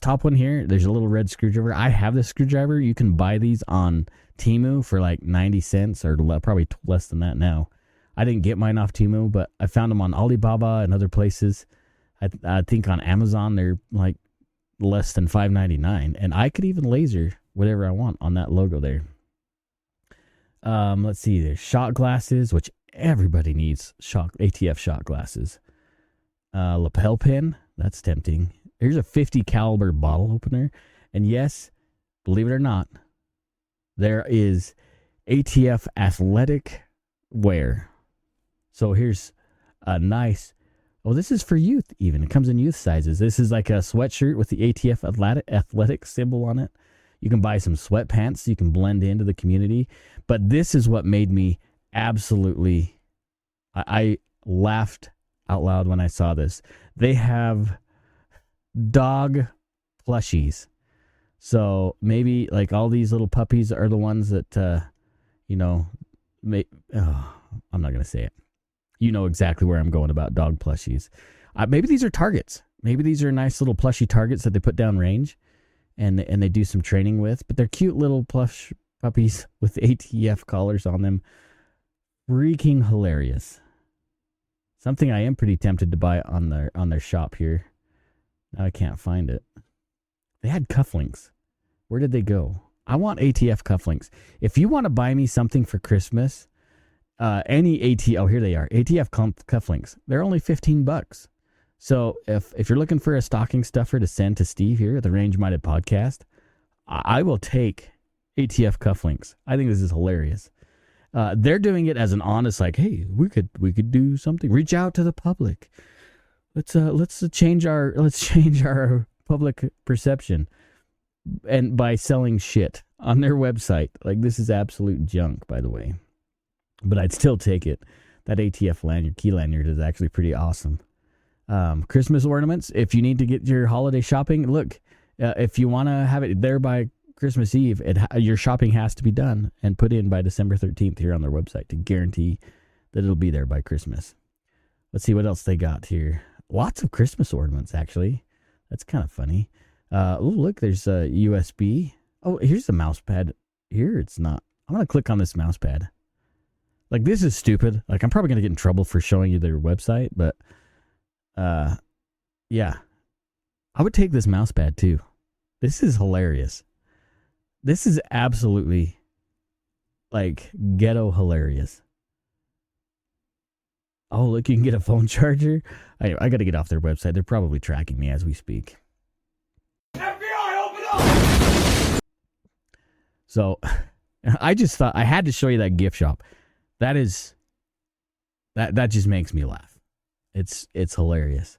top one here, there's a little red screwdriver. I have this screwdriver. You can buy these on Temu for like 90 cents or probably less than that now. I didn't get mine off Temu, but I found them on Alibaba and other places. I think on Amazon they're like less than $5.99, and I could even laser whatever I want on that logo there. Let's see. There's shot glasses, which everybody needs. ATF shot glasses. Lapel pin. That's tempting. Here's a 50 caliber bottle opener, and yes, believe it or not, there is ATF athletic wear. So here's a nice. Oh, this is for youth even. It comes in youth sizes. This is like a sweatshirt with the ATF athletic symbol on it. You can buy some sweatpants so you can blend into the community. But this is what made me absolutely... I laughed out loud when I saw this. They have dog plushies. So maybe like all these little puppies are the ones that, I'm not going to say it. You know exactly where I'm going about dog plushies. Maybe these are targets. Maybe these are nice little plushy targets that they put down range and they do some training with. But they're cute little plush puppies with ATF collars on them. Freaking hilarious. Something I am pretty tempted to buy on their shop here. Now I can't find it. They had cufflinks. Where did they go? I want ATF cufflinks. If you want to buy me something for Christmas... here they are. ATF cufflinks. They're only $15. So if you're looking for a stocking stuffer to send to Steve here at the Range Minded Podcast, I will take ATF cufflinks. I think this is hilarious. They're doing it as an honest, like, hey, we could do something. Reach out to the public. Let's change our public perception, and by selling shit on their website. Like, this is absolute junk, by the way. But I'd still take it. That ATF lanyard, key lanyard, is actually pretty awesome. Christmas ornaments. If you need to get your holiday shopping, look, if you want to have it there by Christmas Eve, your shopping has to be done and put in by December 13th here on their website to guarantee that it'll be there by Christmas. Let's see what else they got here. Lots of Christmas ornaments, actually. That's kind of funny. Look, there's a USB. Oh, here's the mouse pad. Here, it's not. I'm going to click on this mouse pad. Like, this is stupid. Like, I'm probably going to get in trouble for showing you their website, but, yeah. I would take this mouse pad, too. This is hilarious. This is absolutely, like, ghetto hilarious. Oh, look, you can get a phone charger. I got to get off their website. They're probably tracking me as we speak. FBI, open up! So, I just thought I had to show you that gift shop. That just makes me laugh. It's hilarious.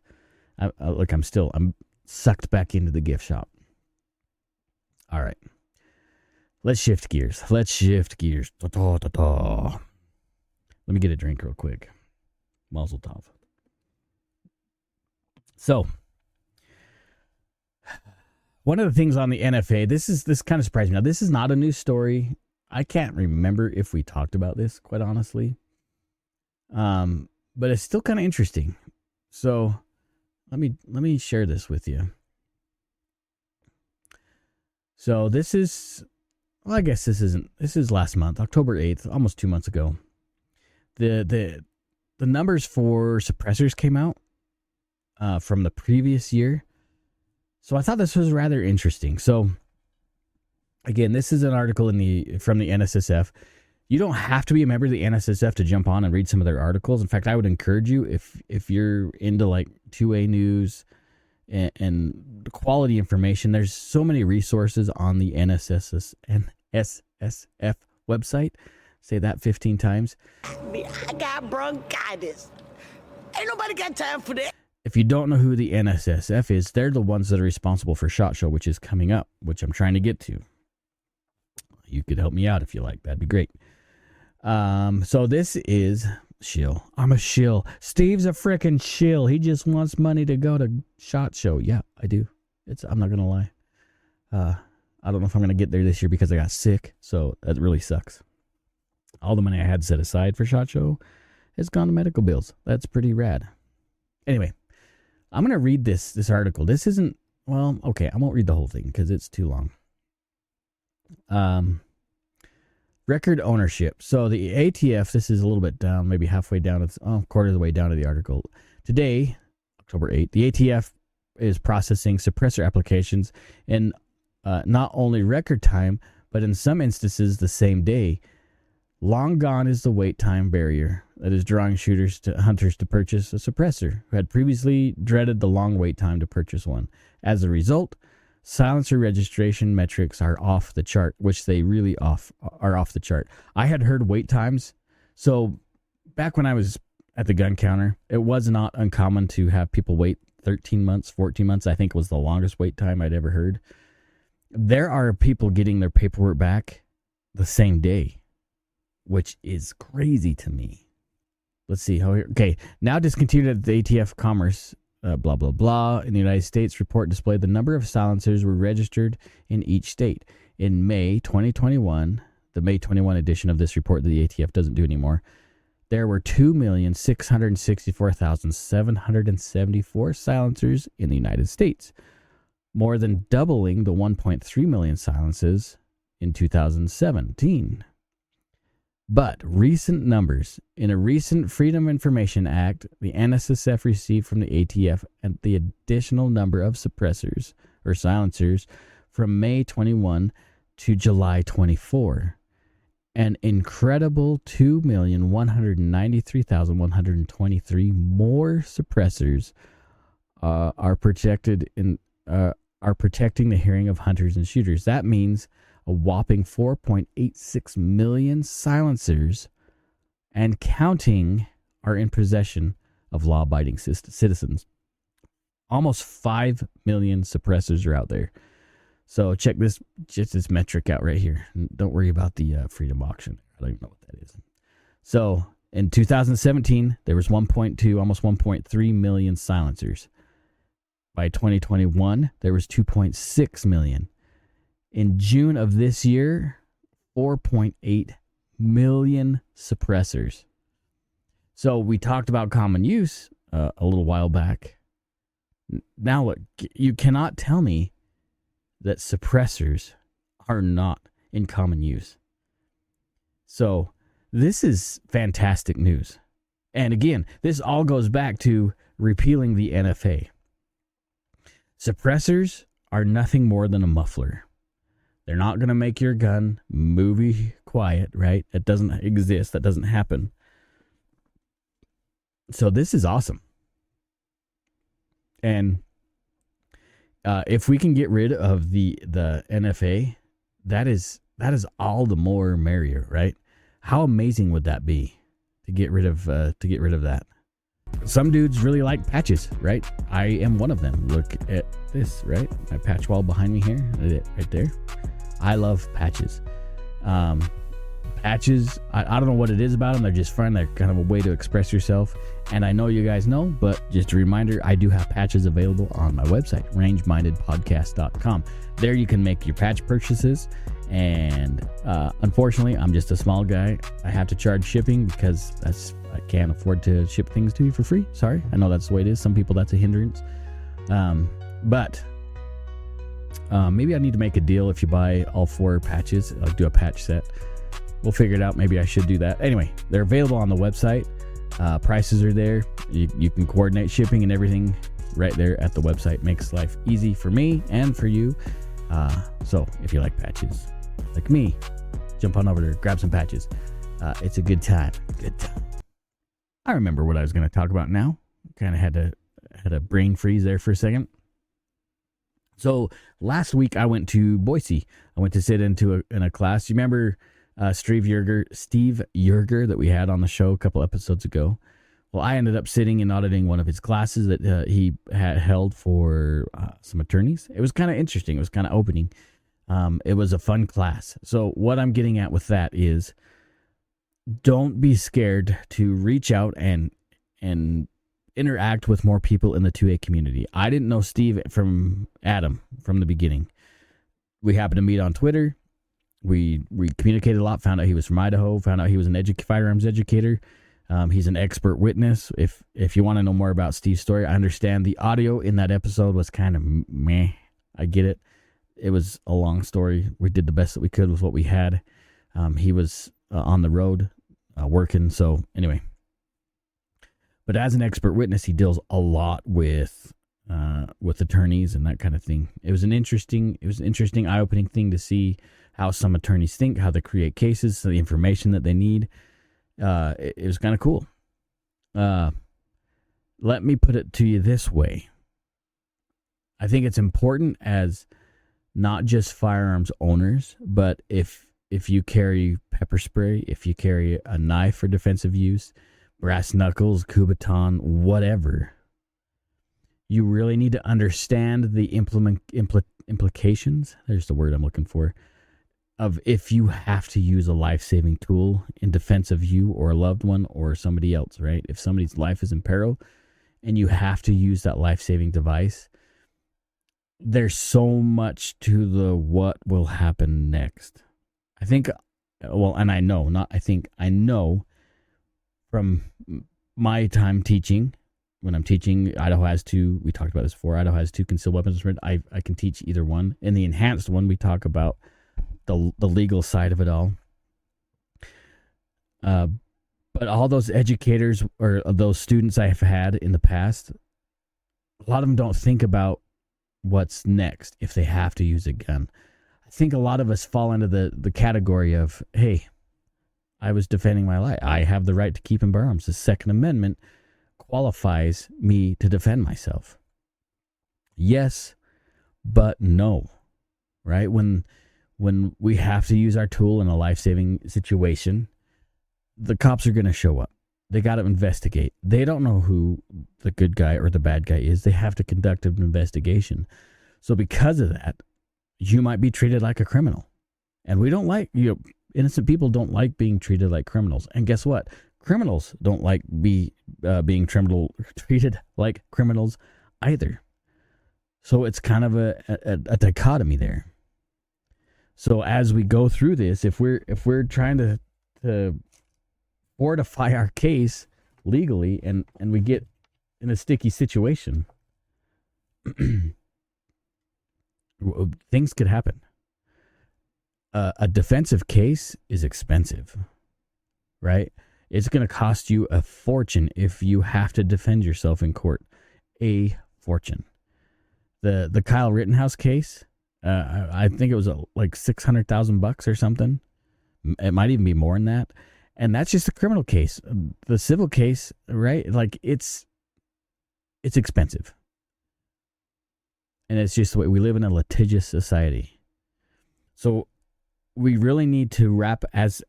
I'm sucked back into the gift shop. All right. Let's shift gears. Ta-ta. Let me get a drink real quick. Mazel tov. So, one of the things on the NFA, this kind of surprised me. Now, this is not a news story. I can't remember if we talked about this, quite honestly. but it's still kind of interesting. So let me share this with you. So this is, well, I guess this is last month, October 8th, almost 2 months ago. The numbers for suppressors came out from the previous year. So I thought this was rather interesting. So again, this is an article from the NSSF. You don't have to be a member of the NSSF to jump on and read some of their articles. In fact, I would encourage you, if you're into like 2A news and quality information, there's so many resources on the NSSF website. Say that 15 times. I got bronchitis. Ain't nobody got time for that. If you don't know who the NSSF is, they're the ones that are responsible for SHOT Show, which is coming up, which I'm trying to get to. You could help me out if you like. That'd be great. So this is shill. I'm a shill. Steve's a frickin' shill. He just wants money to go to SHOT Show. Yeah, I do. I'm not gonna lie. I don't know if I'm gonna get there this year because I got sick. So that really sucks. All the money I had set aside for SHOT Show has gone to medical bills. That's pretty rad. Anyway, I'm gonna read this article. This isn't, well, okay, I won't read the whole thing because it's too long. Record ownership. So the ATF, this is a little bit down, maybe halfway down. It's quarter of the way down to the article. Today, October 8th, the ATF is processing suppressor applications in not only record time, but in some instances the same day. Long gone is the wait time barrier that is drawing hunters to purchase a suppressor who had previously dreaded the long wait time to purchase one. As a result, silencer registration metrics are off the chart, which they really are off the chart. I had heard wait times. So back when I was at the gun counter, it was not uncommon to have people wait 13 months, 14 months. I think it was the longest wait time I'd ever heard. There are people getting their paperwork back the same day, which is crazy to me. Let's see. Okay, now discontinued at the ATF Commerce, blah, blah, blah. In the United States, report displayed the number of silencers were registered in each state. In May 2021, the May 21 edition of this report that the ATF doesn't do anymore, there were 2,664,774 silencers in the United States, more than doubling the 1.3 million silences in 2017. But recent numbers, in a recent Freedom of Information Act, the NSSF received from the ATF and the additional number of suppressors or silencers from May 21 to July 24. An incredible 2,193,123 more suppressors are protecting the hearing of hunters and shooters. That means a whopping 4.86 million silencers and counting are in possession of law-abiding citizens. Almost 5 million suppressors are out there. So check this metric out right here. Don't worry about the Freedom Auction. I don't even know what that is. So in 2017, there was 1.2, almost 1.3 million silencers. By 2021, there was 2.6 million. In June of this year, 4.8 million suppressors. So we talked about common use a little while back. Now look, you cannot tell me that suppressors are not in common use. So this is fantastic news. And again, this all goes back to repealing the NFA. Suppressors are nothing more than a muffler. They're not going to make your gun movie quiet, right? That doesn't exist. That doesn't happen. So this is awesome. And if we can get rid of the NFA, that is all the more merrier, right? How amazing would that be to get rid of that? Some dudes really like patches, right? I am one of them. Look at this, right? My patch wall behind me here, right there. I love patches. patches, I don't know what it is about them. They're just fun. They're kind of a way to express yourself. And I know you guys know, but just a reminder, I do have patches available on my website, rangemindedpodcast.com. There you can make your patch purchases. And unfortunately, I'm just a small guy. I have to charge shipping because I can't afford to ship things to you for free. Sorry. I know that's the way it is. Some people, that's a hindrance. But maybe I need to make a deal if you buy all 4 patches. I'll do a patch set. We'll figure it out. Maybe I should do that. Anyway, they're available on the website. Prices are there. You can coordinate shipping and everything right there at the website. Makes life easy for me and for you. So if you like patches, like me, jump on over there, grab some patches. It's a good time. Good time. I remember what I was going to talk about now. Kind of had a brain freeze there for a second. So last week I went to Boise. I went to sit in a class. You remember Steve Yerger that we had on the show a couple episodes ago? Well, I ended up sitting and auditing one of his classes that he had held for some attorneys. It was kind of interesting. It was kind of opening. It was a fun class. So what I'm getting at with that is, don't be scared to reach out and interact with more people in the 2A community. I didn't know Steve from Adam from the beginning. We happened to meet on Twitter. We communicated a lot, found out he was from Idaho, found out he was an firearms educator. He's an expert witness. If you want to know more about Steve's story, I understand the audio in that episode was kind of meh. I get it. It was a long story. We did the best that we could with what we had. He was on the road working. So anyway, but as an expert witness, he deals a lot with attorneys and that kind of thing. It was an interesting, eye-opening thing to see how some attorneys think, how they create cases, the information that they need. It was kind of cool. Let me put it to you this way. I think it's important as not just firearms owners, but if you carry pepper spray, if you carry a knife for defensive use, brass knuckles, Kubotan, whatever, you really need to understand the implications. There's the word I'm looking for. Of if you have to use a life-saving tool in defense of you or a loved one or somebody else, right? If somebody's life is in peril and you have to use that life-saving device, there's so much to the what will happen next. I think, well, and I know from my time teaching, when I'm teaching, Idaho has 2, we talked about this before, Idaho has 2 concealed weapons. I can teach either one. In the enhanced one, we talk about the legal side of it all. But all those educators or those students I have had in the past, a lot of them don't think about what's next if they have to use a gun. I think a lot of us fall into the category of, hey, I was defending my life. I have the right to keep and bear arms. The Second Amendment qualifies me to defend myself. Yes, but no, right? When we have to use our tool in a life-saving situation, the cops are going to show up. They got to investigate. They don't know who the good guy or the bad guy is. They have to conduct an investigation. So because of that, you might be treated like a criminal. And we don't like, innocent people don't like being treated like criminals. And guess what? Criminals don't like being treated like criminals either. So it's kind of a dichotomy there. So as we go through this, if we're trying to fortify our case legally and we get in a sticky situation, things could happen. A defensive case is expensive, right? It's going to cost you a fortune if you have to defend yourself in court. A fortune. The Kyle Rittenhouse case, I think it was like $600,000 or something. It might even be more than that. And that's just a criminal case. The civil case, right? Like it's expensive. And it's just the way we live in a litigious society. So we really need to wrap as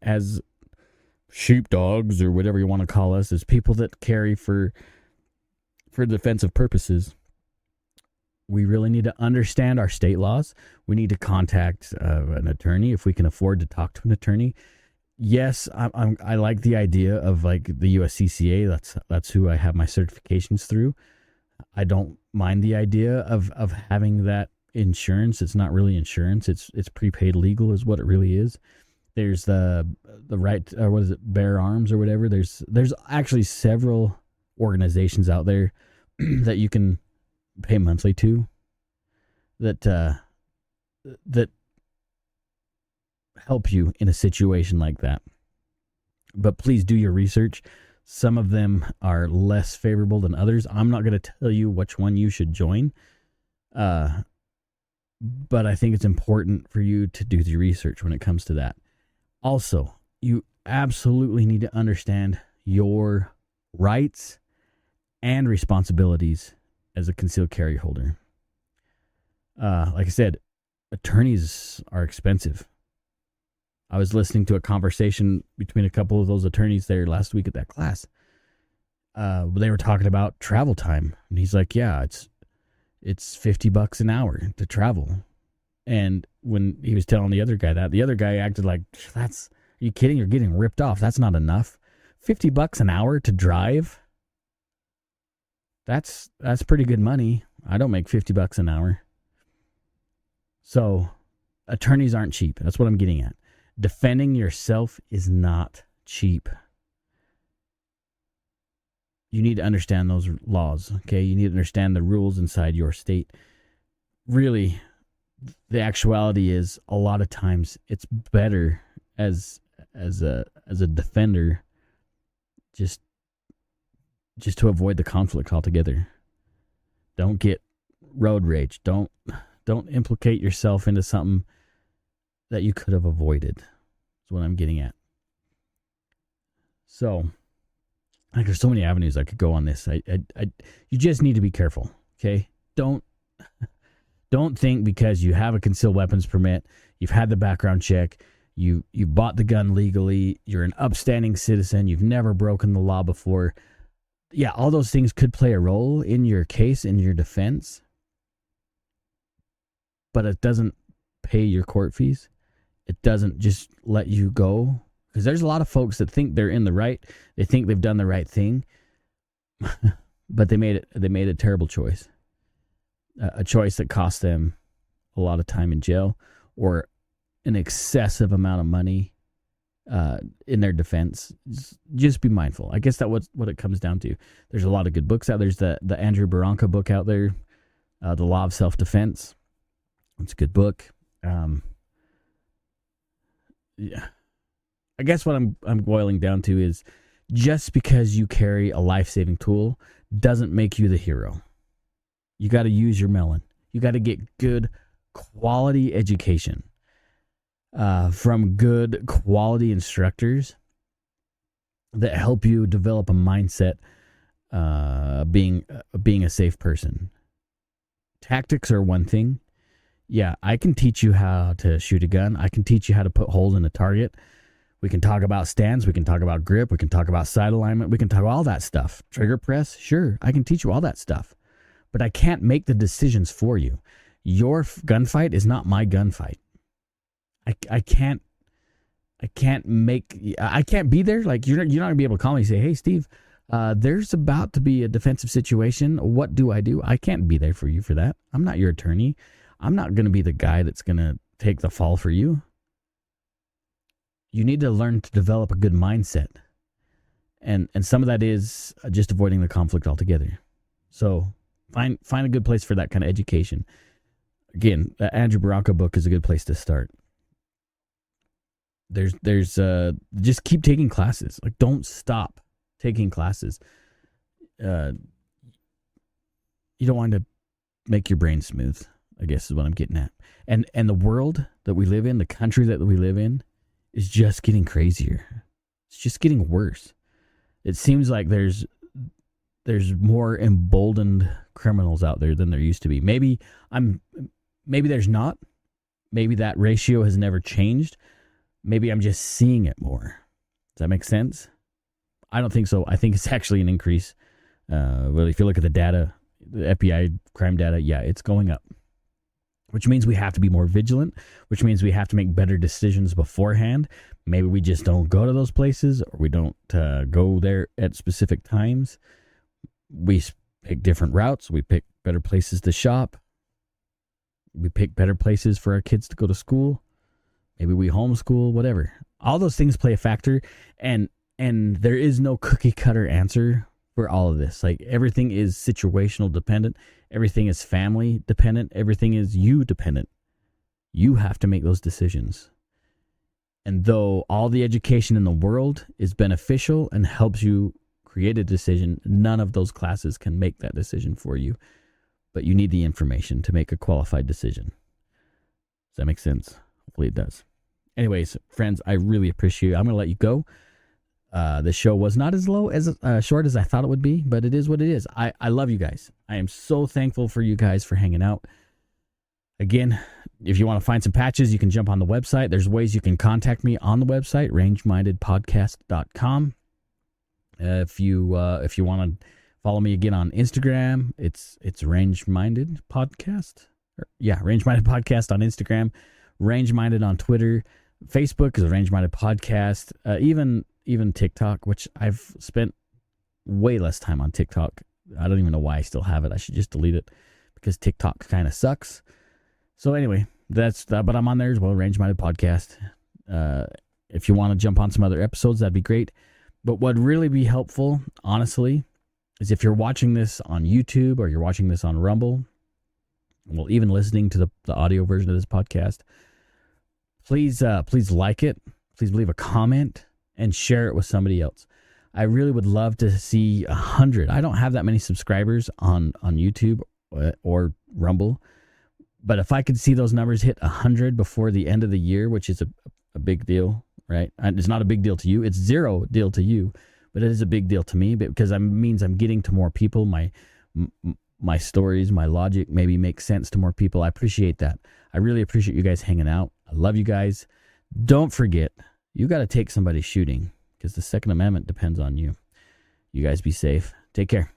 sheepdogs or whatever you want to call us, as people that carry for defensive purposes. We really need to understand our state laws. We need to contact an attorney if we can afford to talk to an attorney. yes, I like the idea of like the USCCA. That's who I have my certifications through. I don't mind the idea of having that insurance. It's not really insurance. It's prepaid legal is what it really is. There's the right, what is it, Bear Arms or whatever. There's actually several organizations out there that you can pay monthly to that help you in a situation like that. But please do your research. Some of them are less favorable than others. I'm not going to tell you which one you should join. But I think it's important for you to do the research when it comes to that. Also, you absolutely need to understand your rights and responsibilities as a concealed carry holder. Like I said, attorneys are expensive. I was listening to a conversation between a couple of those attorneys there last week at that class. They were talking about travel time, and he's like, "Yeah, it's $50 an hour to travel." And when he was telling the other guy that, the other guy acted like, "Are you kidding? You're getting ripped off. That's not enough. $50 an hour to drive. That's pretty good money. I don't make $50 an hour." So, attorneys aren't cheap. That's what I'm getting at. Defending yourself is not cheap. You need to understand those laws, okay? You need to understand the rules inside your state. Really, the actuality is a lot of times it's better as a defender just to avoid the conflict altogether. Don't get road rage. Don't implicate yourself into something that you could have avoided. That's what I'm getting at. So, like, there's so many avenues I could go on this. You just need to be careful, okay? Don't think because you have a concealed weapons permit, you've had the background check, you bought the gun legally, you're an upstanding citizen, you've never broken the law before. Yeah, all those things could play a role in your case, in your defense, but it doesn't pay your court fees. It doesn't just let you go, because there's a lot of folks that think they're in the right. They think they've done the right thing, but they made a terrible choice, a choice that cost them a lot of time in jail or an excessive amount of money in their defense. Just be mindful. I guess that's what it comes down to. There's a lot of good books out. There's the Andrew Baranka book out there, The Law of Self-Defense. It's a good book. Yeah, I guess what I'm boiling down to is just because you carry a life-saving tool doesn't make you the hero. You got to use your melon. You got to get good quality education from good quality instructors that help you develop a mindset being a safe person. Tactics are one thing. Yeah, I can teach you how to shoot a gun. I can teach you how to put holes in a target. We can talk about stands. We can talk about grip. We can talk about sight alignment. We can talk about all that stuff. Trigger press. Sure, I can teach you all that stuff. But I can't make the decisions for you. Your gunfight is not my gunfight. I can't be there. Like, you're not going to be able to call me and say, "Hey, Steve, there's about to be a defensive situation. What do?" I can't be there for you for that. I'm not your attorney. I'm not going to be the guy that's going to take the fall for you. You need to learn to develop a good mindset. And some of that is just avoiding the conflict altogether. So find a good place for that kind of education. Again, the Andrew Baranka book is a good place to start. There's just keep taking classes. Like, don't stop taking classes. You don't want to make your brain smooth, I guess is what I'm getting at. And the world that we live in, the country that we live in, is just getting crazier. It's just getting worse. It seems like there's more emboldened criminals out there than there used to be. Maybe there's not. Maybe that ratio has never changed. Maybe I'm just seeing it more. Does that make sense? I don't think so. I think it's actually an increase. Well, if you look at the data, the FBI crime data, yeah, it's going up. which means we have to be more vigilant, which means we have to make better decisions beforehand. Maybe we just don't go to those places, or we don't go there at specific times. We pick different routes. We pick better places to shop. We pick better places for our kids to go to school. Maybe we homeschool, whatever. All those things play a factor, and there is no cookie cutter answer for all of this. Like, everything is situational dependent. Everything is family dependent. Everything is you dependent. You have to make those decisions. And though all the education in the world is beneficial and helps you create a decision, none of those classes can make that decision for you. But you need the information to make a qualified decision. Does that make sense? Hopefully it does. Anyways, friends, I really appreciate you. I'm going to let you go. The show was not as short as I thought it would be, but it is what it is. I love you guys. I am so thankful for you guys for hanging out. Again, if you want to find some patches, you can jump on the website. There's ways you can contact me on the website, rangemindedpodcast.com. If you want to follow me again on Instagram, it's Range Minded Podcast. Range Minded Podcast on Instagram, Range Minded on Twitter. Facebook is a Range Minded Podcast. Even TikTok, which I've spent way less time on TikTok. I don't even know why I still have it. I should just delete it because TikTok kind of sucks. So anyway, but I'm on there as well, Range Minded Podcast. If you want to jump on some other episodes, that'd be great. But what'd really be helpful, honestly, is if you're watching this on YouTube or you're watching this on Rumble, well, even listening to the audio version of this podcast, please like it. Please leave a comment and share it with somebody else. I really would love to see 100. I don't have that many subscribers on YouTube or Rumble, but if I could see those numbers hit 100 before the end of the year, which is a big deal, right? It's not a big deal to you. It's zero deal to you, but it is a big deal to me because it means I'm getting to more people. My stories, my logic maybe makes sense to more people. I appreciate that. I really appreciate you guys hanging out. I love you guys. Don't forget, you got to take somebody shooting because the Second Amendment depends on you. You guys be safe. Take care.